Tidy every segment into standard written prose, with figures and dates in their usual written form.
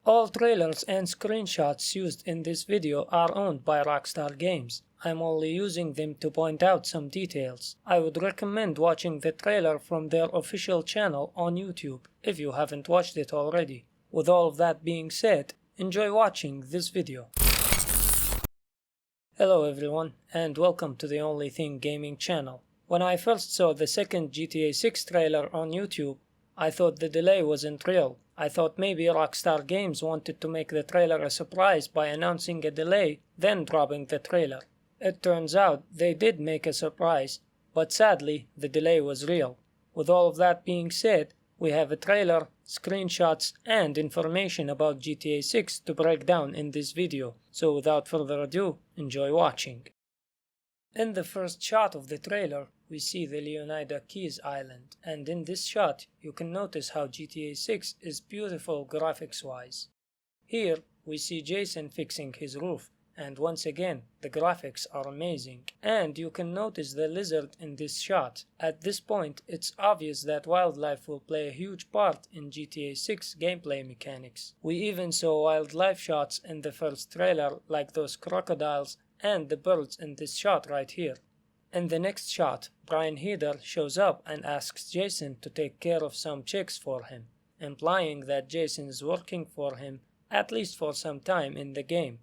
All trailers and screenshots used in this video are owned by Rockstar Games. I'm only using them to point out some details. I would recommend watching the trailer from their official channel on YouTube if you haven't watched it already. With all of that being said, enjoy watching this video. Hello everyone, and welcome to the Only Thing Gaming channel. When I first saw the second GTA 6 trailer on YouTube, I thought the delay wasn't real. I thought maybe Rockstar Games wanted to make the trailer a surprise by announcing a delay, then dropping the trailer. It turns out they did make a surprise, but sadly the delay was real. With all of that being said, we have a trailer, screenshots, and information about GTA 6 to break down in this video, so without further ado, enjoy watching. In the first shot of the trailer, we see the Leonida Keys Island, and in this shot you can notice how GTA 6 is beautiful graphics-wise. Here we see Jason fixing his roof, and once again the graphics are amazing, and you can notice the lizard in this shot. At this point it's obvious that wildlife will play a huge part in GTA 6 gameplay mechanics. We even saw wildlife shots in the first trailer, like those crocodiles and the birds in this shot right here. In the next shot, Brian Heder shows up and asks Jason to take care of some chicks for him, implying that Jason is working for him, at least for some time in the game.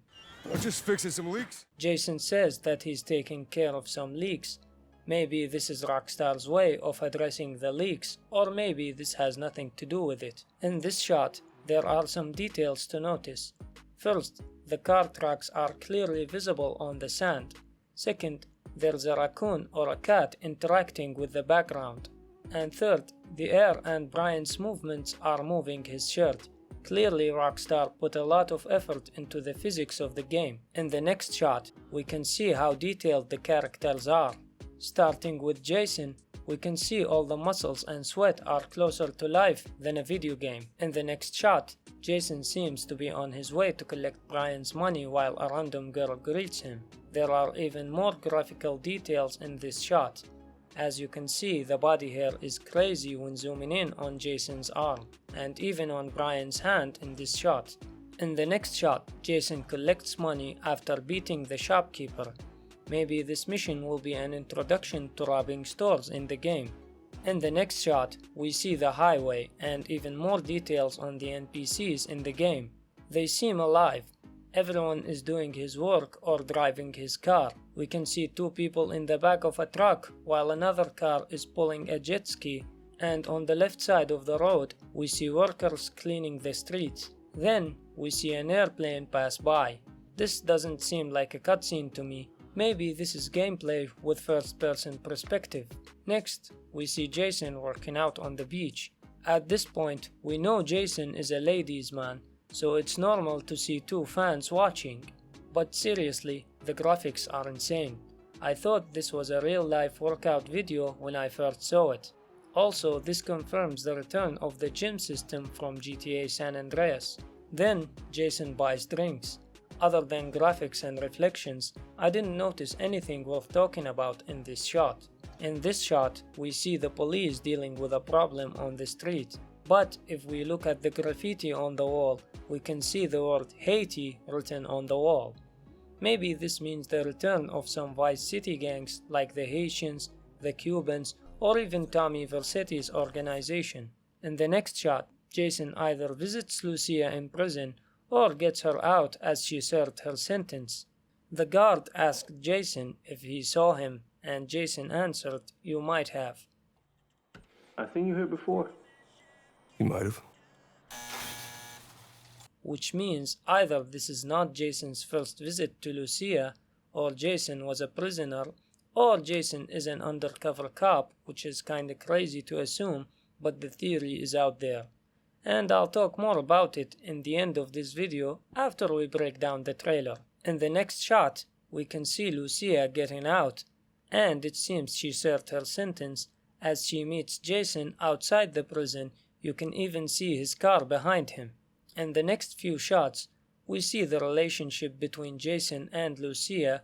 I'm just fixing some leaks. Jason says that he's taking care of some leaks. Maybe this is Rockstar's way of addressing the leaks, or maybe this has nothing to do with it. In this shot, there are some details to notice. First, the car tracks are clearly visible on the sand. Second, there's a raccoon or a cat interacting with the background. And third, the air and Brian's movements are moving his shirt. Clearly Rockstar put a lot of effort into the physics of the game. In the next shot, we can see how detailed the characters are. Starting with Jason, we can see all the muscles and sweat are closer to life than a video game. In the next shot, Jason seems to be on his way to collect Brian's money while a random girl greets him. There are even more graphical details in this shot. As you can see, the body hair is crazy when zooming in on Jason's arm, and even on Brian's hand in this shot. In the next shot, Jason collects money after beating the shopkeeper. Maybe this mission will be an introduction to robbing stores in the game. In the next shot, we see the highway and even more details on the NPCs in the game. They seem alive. Everyone is doing his work or driving his car. We can see two people in the back of a truck while another car is pulling a jet ski, and on the left side of the road we see workers cleaning the streets. Then we see an airplane pass by. This doesn't seem like a cutscene to me. Maybe this is gameplay with first-person perspective. Next, we see Jason working out on the beach. At this point, we know Jason is a ladies' man, so it's normal to see two fans watching. But seriously, the graphics are insane. I thought this was a real-life workout video when I first saw it. Also, this confirms the return of the gym system from GTA San Andreas. Then, Jason buys drinks. Other than graphics and reflections, I didn't notice anything worth talking about in this shot. In this shot, we see the police dealing with a problem on the street. But if we look at the graffiti on the wall, we can see the word Haiti written on the wall. Maybe this means the return of some Vice City gangs like the Haitians, the Cubans, or even Tommy Vercetti's organization. In the next shot, Jason either visits Lucia in prison or gets her out as she served her sentence. The guard asked Jason if he saw him, and Jason answered, "You might have." I've seen you here before. You might have. Which means either this is not Jason's first visit to Lucia, or Jason was a prisoner, or Jason is an undercover cop, which is kinda crazy to assume, but the theory is out there. And I'll talk more about it in the end of this video after we break down the trailer. In the next shot, we can see Lucia getting out, and it seems she served her sentence. As she meets Jason outside the prison, you can even see his car behind him. In the next few shots, we see the relationship between Jason and Lucia.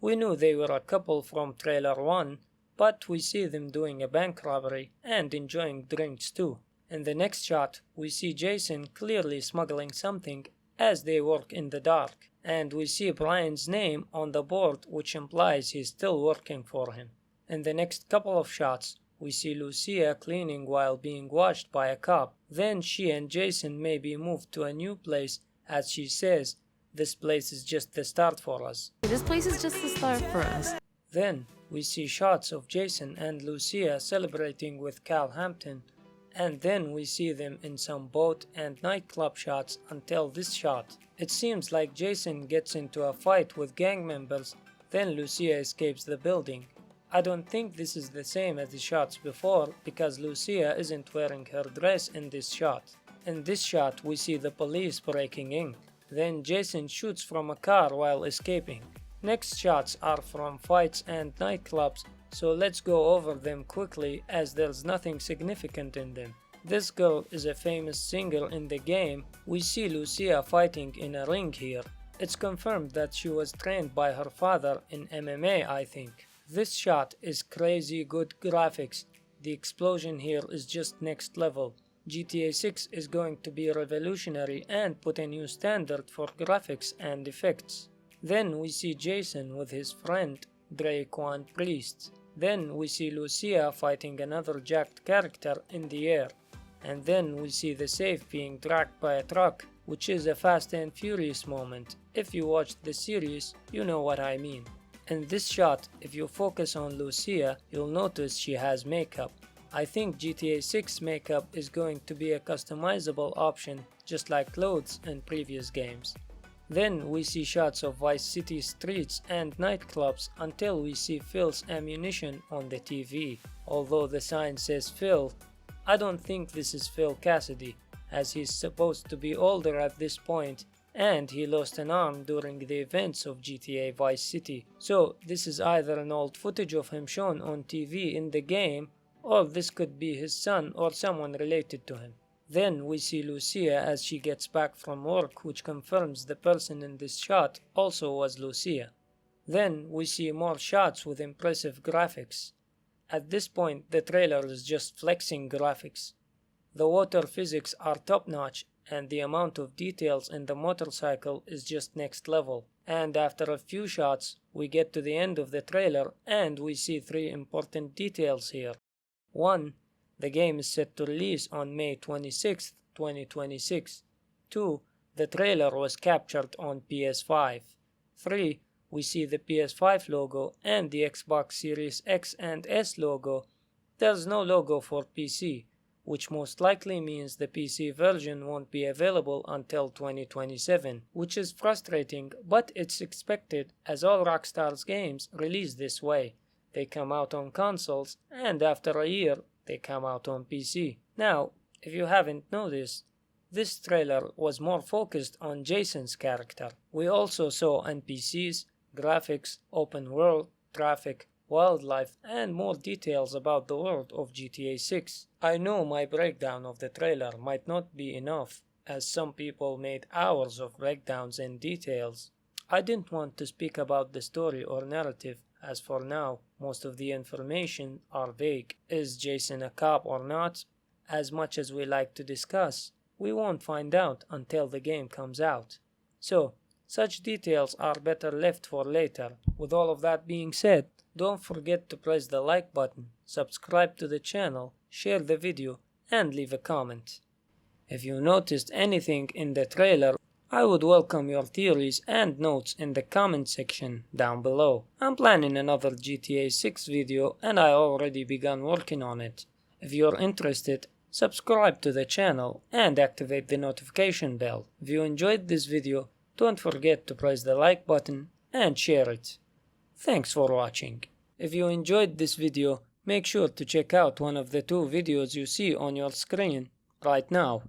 We knew they were a couple from trailer 1, but we see them doing a bank robbery and enjoying drinks too. In the next shot, we see Jason clearly smuggling something as they work in the dark, and we see Brian's name on the board, which implies he's still working for him. In the next couple of shots, we see Lucia cleaning while being watched by a cop. Then she and Jason may be moved to a new place, as she says, "This place is just the start for us." This place is just the start for us. Then we see shots of Jason and Lucia celebrating with Cal Hampton, and then we see them in some boat and nightclub shots until this shot. It seems like Jason gets into a fight with gang members, then Lucia escapes the building. I don't think this is the same as the shots before because Lucia isn't wearing her dress in this shot. In this shot we see the police breaking in. Then Jason shoots from a car while escaping. Next shots are from fights and nightclubs, so let's go over them quickly as there's nothing significant in them. This girl is a famous singer in the game. We see Lucia fighting in a ring here. It's confirmed that she was trained by her father in MMA, I think. This shot is crazy good graphics. The explosion here is just next level. GTA 6 is going to be revolutionary and put a new standard for graphics and effects. Then we see Jason with his friend Draquan Priest. Then we see Lucia fighting another jacked character in the air. And then we see the safe being dragged by a truck, which is a Fast and Furious moment. If you watched the series, you know what I mean. In this shot, if you focus on Lucia, you'll notice she has makeup. I think GTA 6 makeup is going to be a customizable option, just like clothes in previous games. Then we see shots of Vice City streets and nightclubs until we see Phil's ammunition on the TV. Although the sign says Phil, I don't think this is Phil Cassidy, as he's supposed to be older at this point and he lost an arm during the events of GTA Vice City. So this is either an old footage of him shown on TV in the game, or this could be his son or someone related to him. Then we see Lucia as she gets back from work, which confirms the person in this shot also was Lucia. Then we see more shots with impressive graphics. At this point the trailer is just flexing graphics. The water physics are top notch and the amount of details in the motorcycle is just next level. And after a few shots we get to the end of the trailer and we see three important details here. 1. The game is set to release on May 26, 2026. 2. The trailer was captured on PS5. 3. We see the PS5 logo and the Xbox Series X and S logo. There's no logo for PC, which most likely means the PC version won't be available until 2027, which is frustrating, but it's expected as all Rockstar's games release this way. They come out on consoles, and after a year, they come out on PC. Now, if you haven't noticed, this trailer was more focused on Jason's character. We also saw NPCs, graphics, open world, traffic, wildlife, and more details about the world of GTA 6. I know my breakdown of the trailer might not be enough, as some people made hours of breakdowns and details. I didn't want to speak about the story or narrative, as for now, most of the information are vague. Is Jason a cop or not? As much as we like to discuss, we won't find out until the game comes out. So, such details are better left for later. With all of that being said, don't forget to press the like button, subscribe to the channel, share the video, and leave a comment. If you noticed anything in the trailer, I would welcome your theories and notes in the comment section down below. I'm planning another GTA 6 video and I already begun working on it. If you're interested, subscribe to the channel and activate the notification bell. If you enjoyed this video, don't forget to press the like button and share it. Thanks for watching. If you enjoyed this video, make sure to check out one of the two videos you see on your screen right now.